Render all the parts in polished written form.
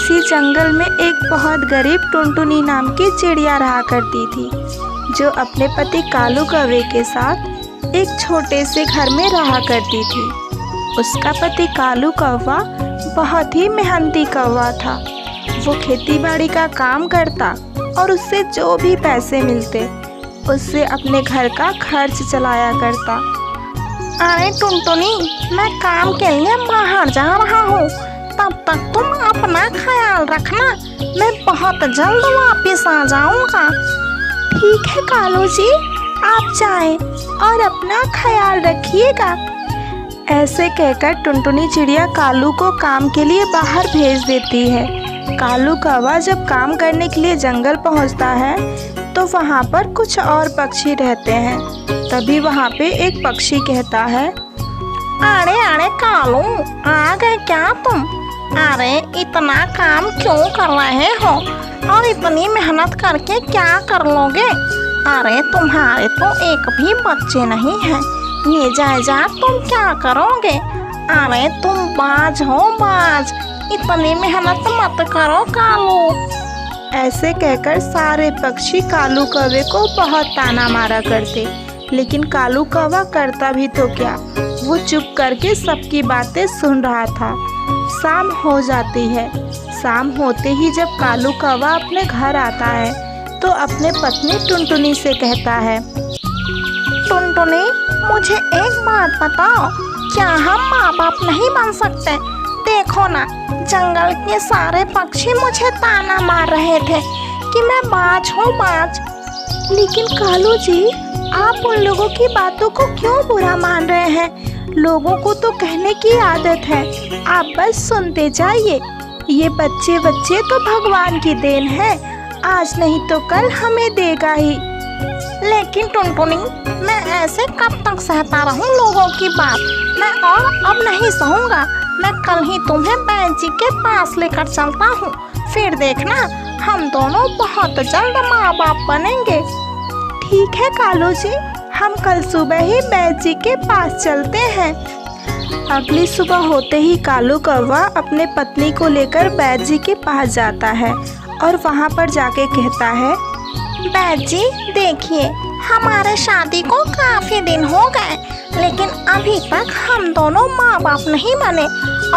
उसी जंगल में एक बहुत गरीब टुनटुनी नाम की चिड़िया रहा करती थी, जो अपने पति कालू कौवे के साथ एक छोटे से घर में रहा करती थी। उसका पति कालू कौवा बहुत ही मेहनती कौवा था। वो खेती बाड़ी का काम करता और उससे जो भी पैसे मिलते उससे अपने घर का खर्च चलाया करता। अरे टुनटुनी, मैं काम के लिए बाहर जा रहा हूँ, तब तक तुम अपना ख्याल रखना, मैं बहुत जल्द वापस आ जाऊँगा। ठीक है कालू जी, आप जाएं और अपना ख्याल रखिएगा। ऐसे कहकर टुनटुनी चिड़िया कालू को काम के लिए बाहर भेज देती है। कालू कौवा जब काम करने के लिए जंगल पहुंचता है तो वहां पर कुछ और पक्षी रहते हैं। तभी वहां पे एक पक्षी कहता है, अरे अरे कालू, आ गए क्या तुम? अरे इतना काम क्यों कर रहे हो और इतनी मेहनत करके क्या कर लोगे? अरे तुम्हारे तो एक भी बच्चे नहीं हैं, ये जायदाद तुम क्या करोगे? अरे तुम बाज हो बाज, इतनी मेहनत मत करो कालू। ऐसे कहकर सारे पक्षी कालू कौवे को बहुत ताना मारा करते, लेकिन कालू कौवा करता भी तो क्या, वो चुप करके सबकी बातें सुन रहा था। शाम हो जाती है। शाम होते ही जब कालू कौवा अपने घर आता है तो अपने पत्नी टुनटुनी से कहता है, टुनटुनी, मुझे एक बात बताओ, क्या हम माँ बाप नहीं बन सकते? देखो ना, जंगल के सारे पक्षी मुझे ताना मार रहे थे कि मैं बाज हूँ बाज। लेकिन कालू जी, आप उन लोगों की बातों को क्यों बुरा मान रहे हैं? लोगों को तो कहने की आदत है, आप बस सुनते जाइए। ये बच्चे बच्चे तो भगवान की देन है, आज नहीं तो कल हमें देगा ही। लेकिन टुनटुनी, मैं ऐसे कब तक सहता रहूं लोगों की बात? मैं और अब नहीं सहूंगा। मैं कल ही तुम्हें बैद जी के पास लेकर चलता हूँ, फिर देखना हम दोनों बहुत जल्द माँ बाप बनेंगे। ठीक है कालू जी, हम कल सुबह ही बैद जी के पास चलते हैं। अगली सुबह होते ही कालू कौवा अपने पत्नी को लेकर बैद जी के पास जाता है और वहाँ पर जाके कहता है, बैद जी देखिए, हमारे शादी को काफी दिन हो गए, लेकिन अभी तक हम दोनों माँ बाप नहीं बने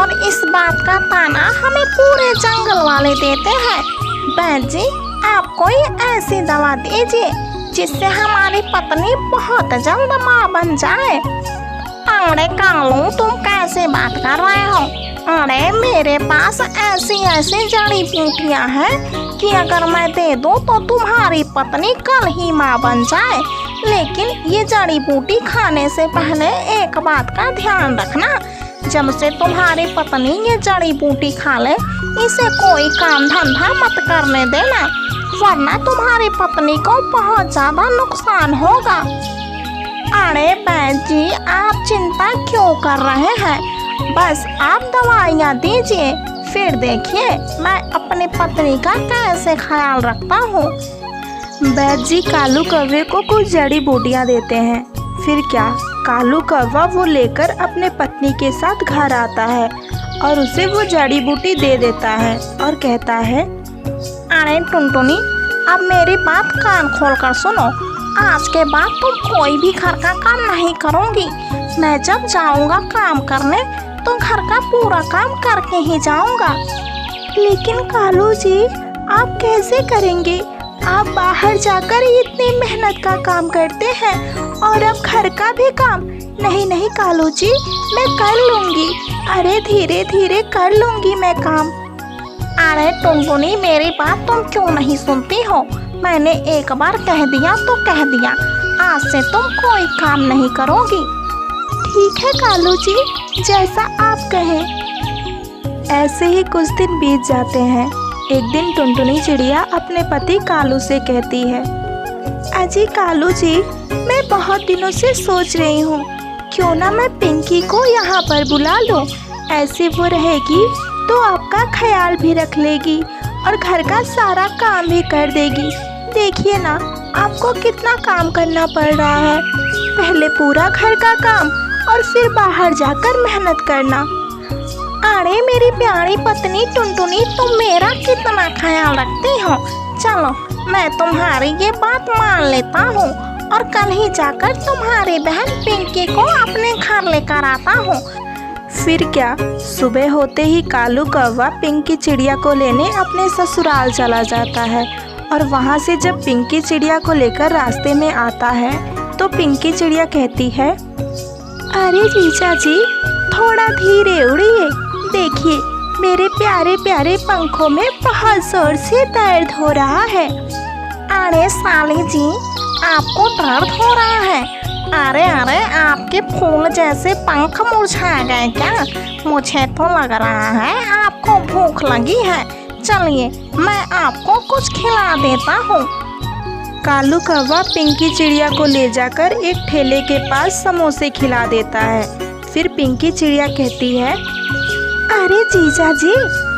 और इस बात का ताना हमें पूरे जंगल वाले देते हैं। बैद जी, आप कोई ऐसी दवा दीजिए जिससे हमारी पत्नी बहुत जल्द माँ बन जाए। अरे कालू, तुम कैसे बात कर रहे हो? अरे मेरे पास ऐसी ऐसी जड़ी बूटियाँ हैं कि अगर मैं दे दूँ तो तुम्हारी पत्नी कल ही माँ बन जाए। लेकिन ये जड़ी बूटी खाने से पहले एक बात का ध्यान रखना, जब से तुम्हारी पत्नी ये जड़ी बूटी खा ले, इसे कोई काम धंधा मत करने देना, वरना तुम्हारी पत्नी को बहुत ज्यादा नुकसान होगा। अरे बैद जी, आप चिंता क्यों कर रहे हैं? बस आप दवाइयाँ दीजिए, फिर देखिए मैं अपनी पत्नी का कैसे ख्याल रखता हूँ। बैद जी कालू कौवे को कुछ जड़ी बूटियाँ देते हैं। फिर क्या, कालू कौवा वो लेकर अपने पत्नी के साथ घर आता है और उसे वो जड़ी बूटी दे देता है और कहता है, अरे टुनटुनी, अब मेरी बात कान खोल कर सुनो। आज के बाद तुम कोई भी घर का काम नहीं करोगी। मैं जब जाऊंगा काम करने तो घर का पूरा काम करके ही जाऊंगा। लेकिन कालू जी, आप कैसे करेंगे? आप बाहर जाकर इतनी मेहनत का काम करते हैं और अब घर का भी काम? नहीं नहीं कालू जी, मैं कर लूँगी। अरे धीरे धीरे कर लूँगी मैं काम। अरे टुनटुनी, मेरी बात तुम क्यों नहीं सुनती हो? मैंने एक बार कह दिया तो कह दिया, आज से तुम कोई काम नहीं करोगी। ठीक है कालू जी, जैसा आप कहें। ऐसे ही कुछ दिन बीत जाते हैं। एक दिन टुनटुनी चिड़िया अपने पति कालू से कहती है, अजी कालू जी, मैं बहुत दिनों से सोच रही हूँ, क्यों ना मैं पिंकी को यहाँ पर बुला लूँ। ऐसे वो रहेगी तो आपका ख्याल भी रख लेगी और घर का सारा काम भी कर देगी। देखिए ना, आपको कितना काम करना पड़ रहा है, पहले पूरा घर का काम और फिर बाहर जाकर मेहनत करना। अरे मेरी प्यारी पत्नी टुनटुनी, तुम मेरा कितना ख्याल रखती हो। चलो मैं तुम्हारी ये बात मान लेता हूँ और कल ही जाकर तुम्हारी बहन पिंकी को अपने घर लेकर आता हूँ। फिर क्या, सुबह होते ही कालू कौवा पिंकी चिड़िया को लेने अपने ससुराल चला जाता है। और वहाँ से जब पिंकी चिड़िया को लेकर रास्ते में आता है तो पिंकी चिड़िया कहती है, अरे जीजा जी, थोड़ा धीरे उड़िए, देखिए मेरे प्यारे प्यारे पंखों में बहुत जोर से दर्द हो रहा है। अरे साली जी, आपको दर्द हो रहा है? अरे अरे, आपके फूल जैसे पंख मुरझा गए क्या? मुझे तो लग रहा है आपको भूख लगी है। चलिए मैं आपको कुछ खिला देता हूँ। कालू कौवा पिंकी चिड़िया को ले जाकर एक ठेले के पास समोसे खिला देता है। फिर पिंकी चिड़िया कहती है, अरे जीजा जी,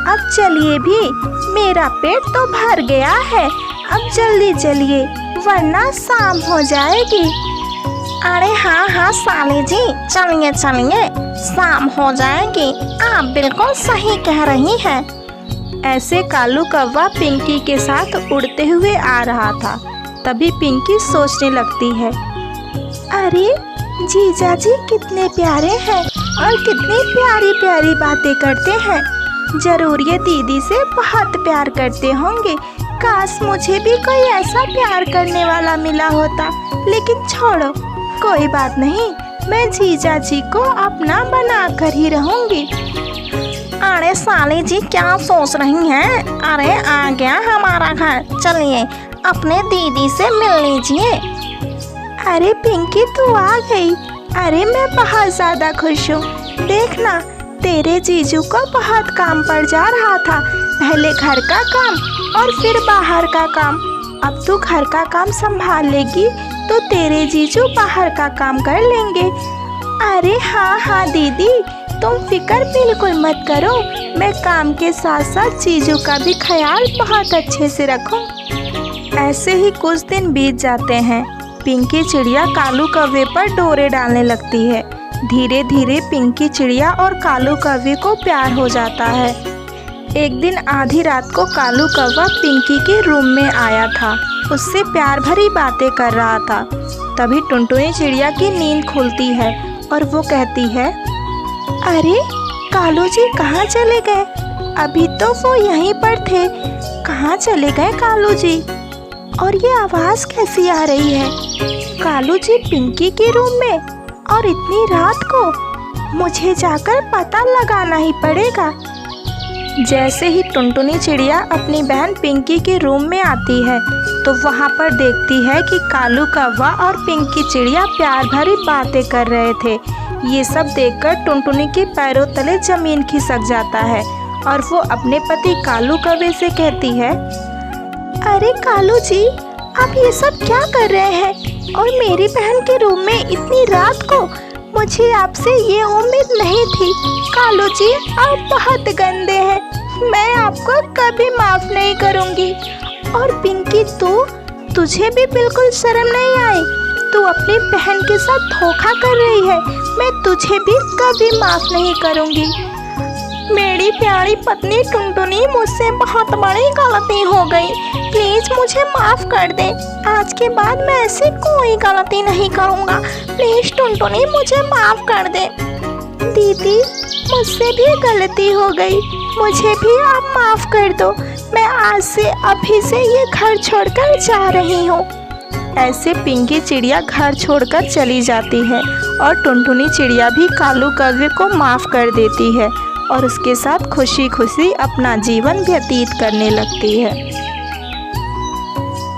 अब चलिए भी, मेरा पेट तो भर गया है, अब जल्दी चलिए वरना शाम हो जाएगी। अरे हाँ हाँ साली जी, चलिए चलिए, शाम हो जाएगी, आप बिल्कुल सही कह रही हैं। ऐसे कालू कौवा पिंकी के साथ उड़ते हुए आ रहा था। तभी पिंकी सोचने लगती है, अरे जीजा जी कितने प्यारे हैं और कितनी प्यारी प्यारी बातें करते हैं। जरूर ये दीदी से बहुत प्यार करते होंगे। काश मुझे भी कोई ऐसा प्यार करने वाला मिला होता। लेकिन छोड़ो, कोई बात नहीं, मैं जीजा जी को अपना बना कर ही रहूंगी। अरे साली जी, क्या सोच रही हैं? अरे आ गया हमारा घर, चलिए अपने दीदी से मिल लीजिए। अरे पिंकी, तू आ गई। अरे मैं बहुत ज़्यादा खुश हूँ। देखना, तेरे जीजू को बहुत काम पड़ जा रहा था, पहले घर का काम और फिर बाहर का काम। अब तू घर का काम संभाल लेगी तो तेरे जीजू बाहर का काम कर लेंगे। अरे हाँ हाँ दीदी, तुम फिक्र बिल्कुल मत करो, मैं काम के साथ साथ जीजू का भी ख्याल बहुत अच्छे से रखूं। ऐसे ही कुछ दिन बीत जाते हैं। पिंकी चिड़िया कालू कौवे पर डोरे डालने लगती है। धीरे धीरे पिंकी चिड़िया और कालू कौवे को प्यार हो जाता है। एक दिन आधी रात को कालू कौवा पिंकी के रूम में आया था, उससे प्यार भरी बातें कर रहा था। तभी टुनटुनी चिड़िया की नींद खुलती है और वो कहती है, अरे कालू जी कहाँ चले गए? अभी तो वो यहीं पर थे, कहाँ चले गए कालू जी? और ये आवाज़ कैसी आ रही है? कालू जी पिंकी के रूम में और इतनी रात को? मुझे जाकर पता लगाना ही पड़ेगा। जैसे ही टुनटुनी चिड़िया अपनी बहन पिंकी के रूम में आती है तो वहाँ पर देखती है कि कालू कौवा और पिंकी चिड़िया प्यार भरी बातें कर रहे थे। ये सब देखकर टुनटुनी के पैरों तले जमीन खिसक जाता है और वो अपने पति कालू कौवे से कहती है, अरे कालू जी, आप ये सब क्या कर रहे हैं और मेरी बहन के रूम में इतनी रात को? मुझे आपसे ये उम्मीद नहीं थी। कालू जी, आप बहुत गंदे हैं, मैं आपको कभी माफ़ नहीं करूँगी। और पिंकी, तुझे भी बिल्कुल शर्म नहीं आई? तू अपनी बहन के साथ धोखा कर रही है, मैं तुझे भी कभी माफ़ नहीं करूँगी। मेरी प्यारी पत्नी टुनटुनी, मुझसे बहुत बड़ी गलती हो गई, प्लीज़ मुझे माफ़ कर दे। आज के बाद मैं ऐसी कोई गलती नहीं करूँगा, प्लीज़ टुनटुनी मुझे माफ़ कर दे। दीदी, मुझसे भी गलती हो गई, मुझे भी आप माफ़ कर दो। मैं आज से अभी से ये घर छोड़कर जा रही हूँ। ऐसे पिंकी चिड़िया घर छोड़कर चली जाती है और टुनटुनी चिड़िया भी कालू कौवे को माफ़ कर देती है और उसके साथ खुशी खुशी अपना जीवन व्यतीत करने लगती है।